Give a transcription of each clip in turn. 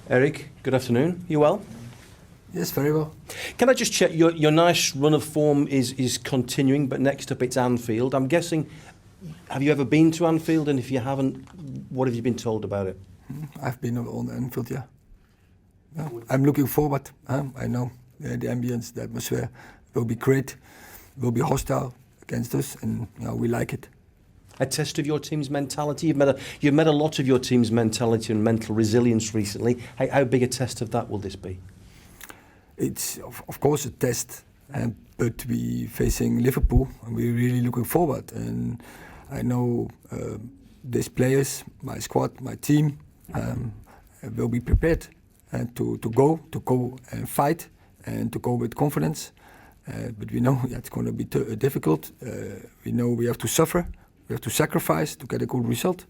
Erik, good afternoon. You well? Yes, very well. Can I just check, your nice run of form is continuing, but next up it's Anfield. I'm guessing, have you ever been to Anfield? And if you haven't, what have you been told about it? I've been on Anfield, yeah. I'm looking forward. I know the ambience, the atmosphere will be great, will be hostile against us, and we like it. A test of your team's mentality. You've met a lot of your team's mentality and mental resilience recently. How big a test of that will this be? It's of course a test, but we facing Liverpool, and we're really looking forward. And I know these players, my squad, my team, will be prepared to go and fight and to go with confidence. But we know it's going to be difficult. We know we have to suffer. We have to sacrifice to get a good result.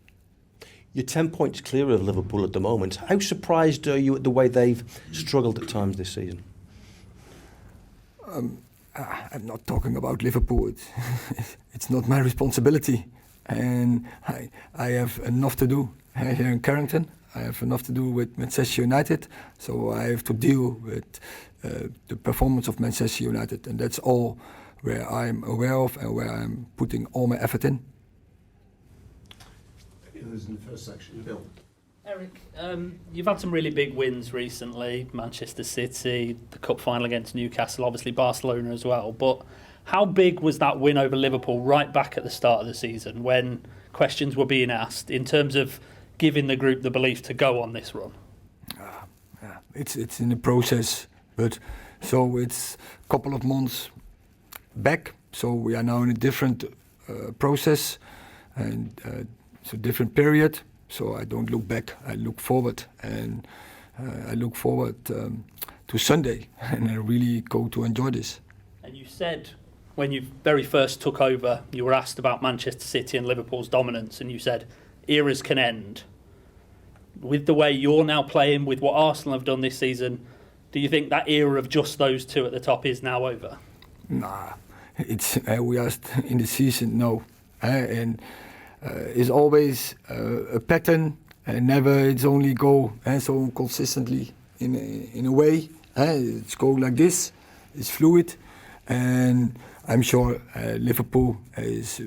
You're 10 points clear of Liverpool at the moment. How surprised are you at the way they've struggled at times this season? I'm not talking about Liverpool. It's not my responsibility. And I have enough to do here in Carrington. I have enough to do with Manchester United. So I have to deal with the performance of Manchester United. And that's all where I'm aware of and where I'm putting all my effort in. Who's in the first section? Bill. Erik, you've had some really big wins recently. Manchester City, the cup final against Newcastle, obviously Barcelona as well. But how big was that win over Liverpool right back at the start of the season when questions were being asked in terms of giving the group the belief to go on this run? It's in the process, but so it's a couple of months back. So we are now in a different process and it's a different period. So I don't look back, I look forward, and I look forward to Sunday, and I really go to enjoy this. And you said when you very first took over, you were asked about Manchester City and Liverpool's dominance, and you said eras can end. With the way you're now playing, with what Arsenal have done this season, do you think that era of just those two at the top is now over? Nah, it's we are in the season, no, and. Is always a pattern, and never it's only go so consistently in a way. It's go like this. It's fluid, and I'm sure Liverpool is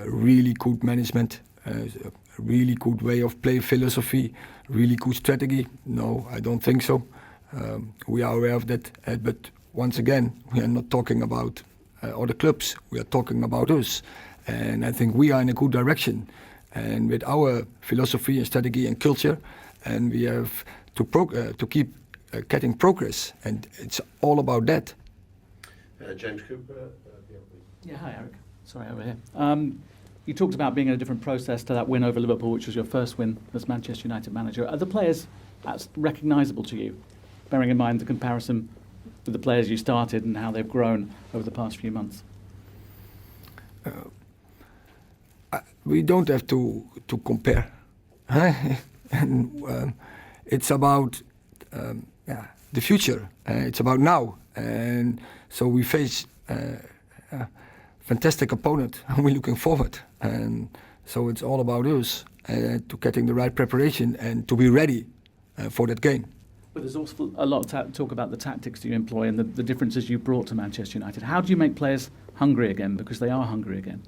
really good management, a really good way of play philosophy, really good strategy. No, I don't think so. We are aware of that, but once again, we are not talking about other clubs. We are talking about us. And I think we are in a good direction, and with our philosophy and strategy and culture, and we have to keep getting progress, and it's all about that. James Cooper. Yeah, hi Erik. Sorry, over here. You talked about being in a different process to that win over Liverpool, which was your first win as Manchester United manager. Are the players recognisable to you, bearing in mind the comparison with the players you started and how they've grown over the past few months? We don't have to compare, and it's about the future. It's about now, and so we face a fantastic opponent, and we're looking forward. And so it's all about us to getting the right preparation and to be ready for that game. But there's also a lot of talk about the tactics you employ and the differences you brought to Manchester United. How do you make players hungry again, because they are hungry again?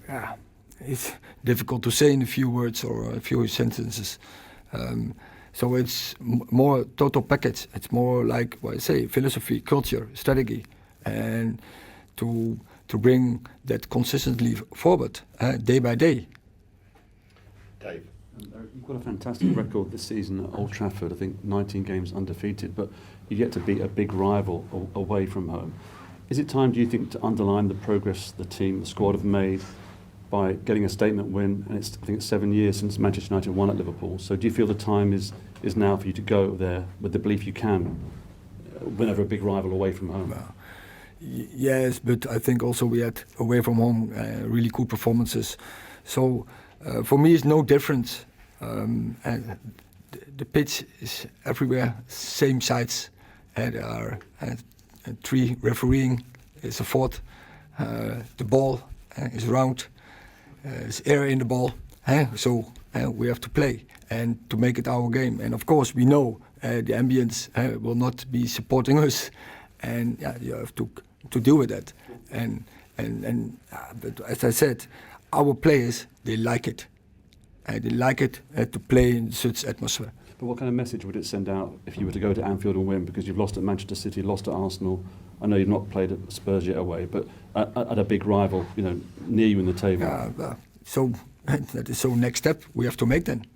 Yeah, it's difficult to say in a few words or a few sentences. So it's more total package. It's more like what I say, philosophy, culture, strategy, and to bring that consistently forward day by day. Dave. You've got a fantastic record this season at Old Trafford. I think 19 games undefeated, but you get to beat a big rival away from home. Is it time, do you think, to underline the progress the team, the squad have made by getting a statement win? And I think it's 7 years since Manchester United won at Liverpool. So do you feel the time is now for you to go there with the belief you can win over a big rival away from home? Yes, but I think also we had away from home really good performances. So for me, it's no difference. And the pitch is everywhere, same sides. There are 3 refereeing. It's a fourth. The ball is round. there's air in the ball, so we have to play and to make it our game. And of course, we know the ambience will not be supporting us, and you have to deal with that. But as I said, our players, they like it. They like it to play in such atmosphere. But what kind of message would it send out if you were to go to Anfield and win? Because you've lost at Manchester City, lost at Arsenal. I know you've not played at Spurs yet away, but at a big rival, near you in the table. So that is next step we have to make then.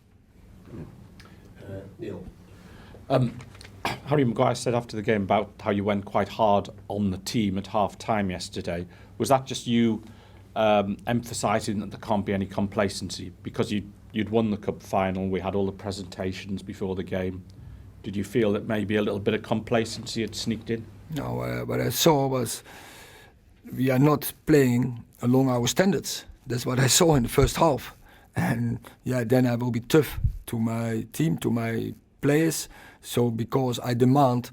Neil. Harry Maguire said after the game about how you went quite hard on the team at half-time yesterday. Was that just you emphasising that there can't be any complacency? Because you'd won the cup final, we had all the presentations before the game. Did you feel that maybe a little bit of complacency had sneaked in? No, what I saw was we are not playing along our standards. That's what I saw in the first half. And then I will be tough to my team, to my players. So because I demand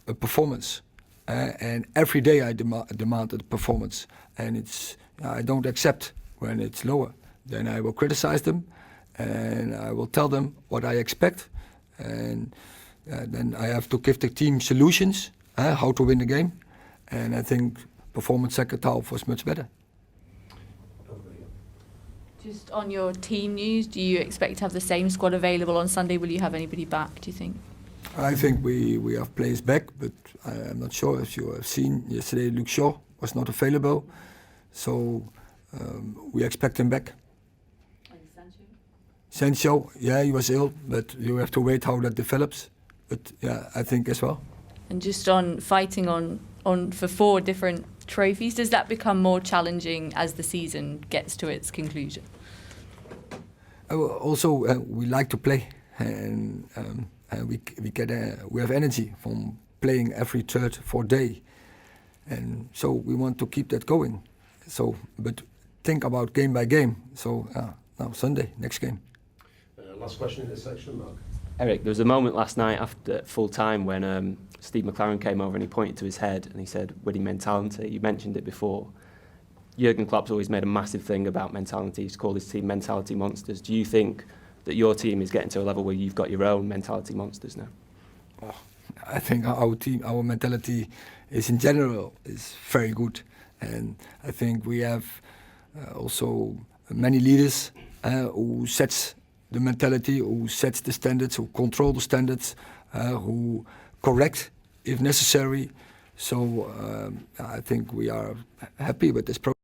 a performance, and every day I demand a performance, and I don't accept when it's lower. Then I will criticize them, and I will tell them what I expect, and then I have to give the team solutions how to win the game. And I think performance second half was much better. Just on your team news, do you expect to have the same squad available on Sunday? Will you have anybody back, do you think? I think we have players back, but I'm not sure if you have seen yesterday Luke Shaw was not available, so we expect him back. And Sancho, he was ill, but you have to wait how that develops. But I think as well. And just on fighting on for 4 different trophies, does that become more challenging as the season gets to its conclusion? Also, we like to play, and we have energy from playing every third, 4th day, and so we want to keep that going. So, but think about game by game. So now Sunday, next game. Last question in this section, Mark. Erik, there was a moment last night after full time when Steve McLaren came over and he pointed to his head and he said, winning mentality. You mentioned it before. Jurgen Klopp's always made a massive thing about mentality. He's called his team mentality monsters. Do you think that your team is getting to a level where you've got your own mentality monsters now? I think our team, our mentality is in general is very good. And I think we have also many leaders who sets the mentality, who sets the standards, who control the standards, who correct if necessary. So I think we are happy with this process.